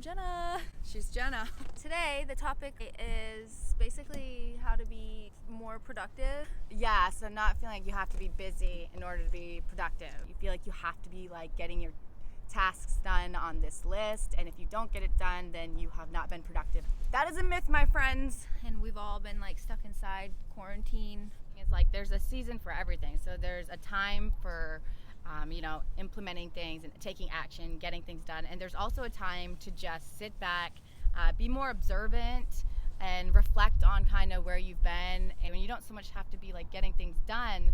I'm Jenna. She's Jenna. Today, the topic is basically how to be more productive. Yeah, so not feeling like you have to be busy in order to be productive. You feel like you have to be like getting your tasks done on this list, and if you don't get it done, then you have not been productive. That is a myth, my friends. And we've all been like stuck inside quarantine. It's like there's a season for everything. So there's a time for implementing things and taking action, getting things done. And there's also a time to just sit back, be more observant, and reflect on kind of where you've been. And you don't so much have to be like getting things done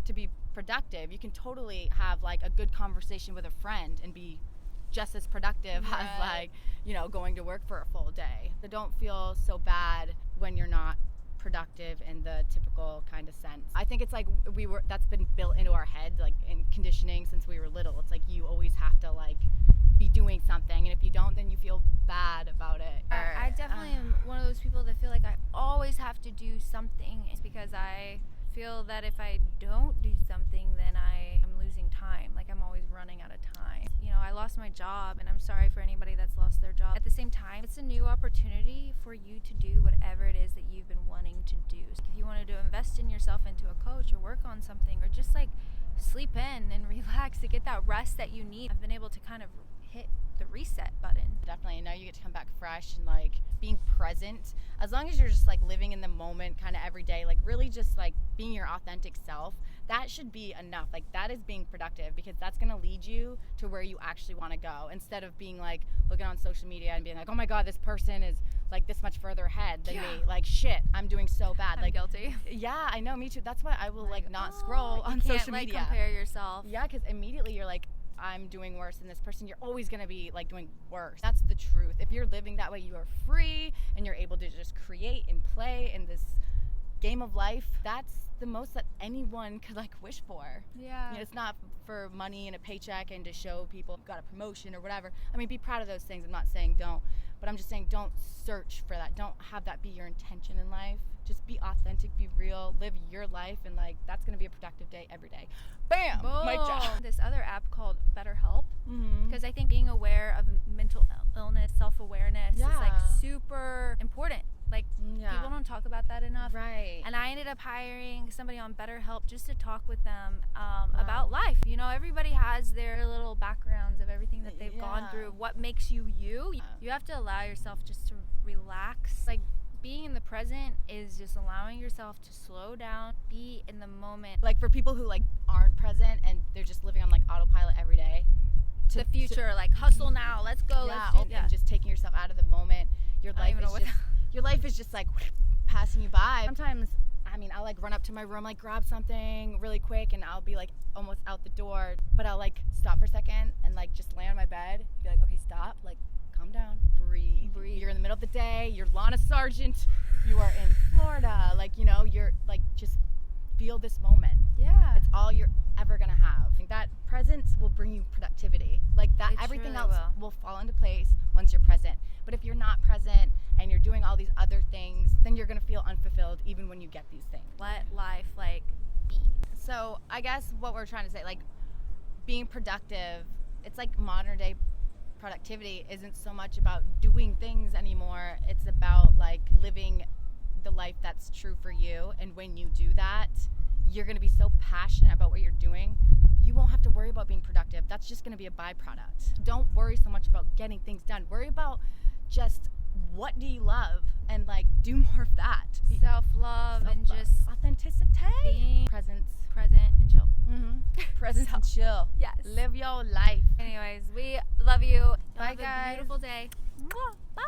to be productive. You can totally have like a good conversation with a friend and be just as productive as like, going to work for a full day. So don't feel so bad when you're not productive in the typical kind of sense. I think it's like that's been built into our head, like in conditioning since we were little. It's like you always have to like be doing something, and if you don't, then you feel bad about it. I definitely am one of those people that feel like I always have to do something. It's because I feel that if I don't do something, then I'm losing time. Like I'm always running out of time. I lost my job, and I'm sorry for anybody that's lost their job. At the same time, it's a new opportunity for you to do whatever it is that you've been wanting to do. So if you wanted to invest in yourself, into a coach, or work on something, or just like sleep in and relax to get that rest that you need, I've been able to kind of hit the reset button. Definitely. Now you get to come back fresh and like being present. As long as you're just like living in the moment kind of every day, like really just like being your authentic self, that should be enough. Like that is being productive, because that's going to lead you to where you actually want to go, instead of being like looking on social media and being like, oh my God, this person is like this much further ahead than me. Like shit, I'm doing so bad. I'm like guilty. Yeah, I know, me too. That's why I will like not scroll on social media. Compare yourself. Yeah, because immediately you're like, I'm doing worse than this person. You're always going to be like doing worse. That's the truth. If you're living that way, you are free and you're able to just create and play in this game of life. That's the most that anyone could like wish for. Yeah. It's not for money and a paycheck and to show people you've got a promotion or whatever. I mean, be proud of those things. I'm not saying don't, but I'm just saying don't search for that. Don't have that be your intention in life. Just be authentic, be real, live your life, and like that's gonna be a productive day every day. Bam! Boom. Mic drop. This other app called BetterHelp, Mm-hmm. because I think being aware of mental illness, self-awareness is like super important. Like people don't talk about that enough. Right. And I ended up hiring somebody on BetterHelp just to talk with them about life. Everybody has their little backgrounds of everything that they've gone through. What makes you you? You have to allow yourself just to relax. Like being in the present is just allowing yourself to slow down, be in the moment. Like for people who like aren't present and they're just living on like autopilot every day. To the future, like hustle now, let's go. And just taking yourself out of the moment. Your life is just like passing you by. Sometimes, I'll like run up to my room, like grab something really quick, and I'll be like almost out the door, but I'll like stop for a second and like just lay on my bed, be like, okay, stop, like calm down, breathe. You're in the middle of the day, you're Lana Sargent, you are in Florida, like, you're like, just feel this moment. Yeah. It's all you're ever gonna have. I think that presence will bring you productivity. Like that, everything else will fall into place once you're present. But if you're not present and you're doing all these other things, then you're gonna feel unfulfilled even when you get these things. Let life like be. So I guess what we're trying to say, like being productive, it's like modern day productivity isn't so much about doing things anymore. It's about like living the life that's true for you. And when you do that, you're going to be so passionate about what you're doing, you won't have to worry about being productive. That's just going to be a byproduct. Don't worry so much about getting things done. Worry about just what do you love, and like do more of that. Self-love and just authenticity, being present and chill. Presence and chill. Yes. Live your life. Anyways, we love you. Bye, Have guys. a beautiful day. Mwah. Bye.